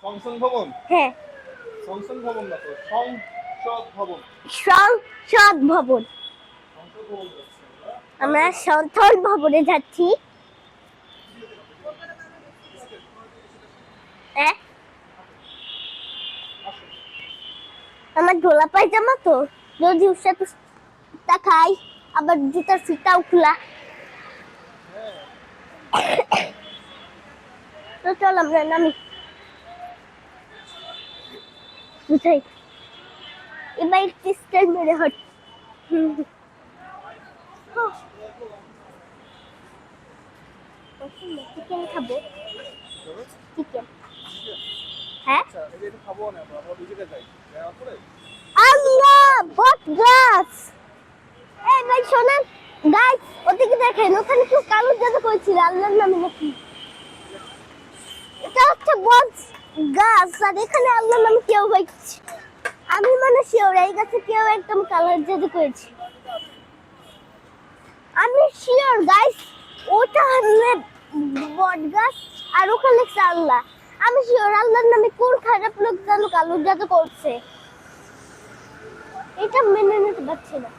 সংসদ ভবন। হ্যাঁ, সংসদ ভবন না তো, সংসদ ভবন। সংসদ ভবন। সংসদ ভবন যাচ্ছি আমরা সংসদ ভবনে যাচ্ছি। হ্যাঁ, আমার ঢোলা পায়জামা তো, যদি ওর সাথে তাকাই আবার জুতার ফিতাও খোলা। তো চল আমরা নামি। বুঝাই এবার স্টাইল মেরে হট। চিকেন খাবো, চিকেন। হ্যাঁ, আচ্ছা, এই যে এটা খাবো না আমরা, আমরা দুজনে যাই দেখা করে। আল্লাহ বট গাছ। এই ভাই শোনেন গাইস, ওদিকে দেখেন, ওখানে কেউ কালো জাদু করেছিল আল্লাহর নামে নাকি। এটা হচ্ছে বট গাছ, আর এখানে আল্লাহর নামে কেউ হয়েছে। আমি মানে শিওর এই গাছে কেউ একদম কালো জাদু করেছে। আমি শিওর গাইস, ওটা হচ্ছে বট গাছ আর ওখানে লেখছে আল্লাহ। আমি শিওর আল্লাহর নামে কোন খারাপ লোক যেন কালো জাদু করছে, এটা মেনে নিতে পারছি না।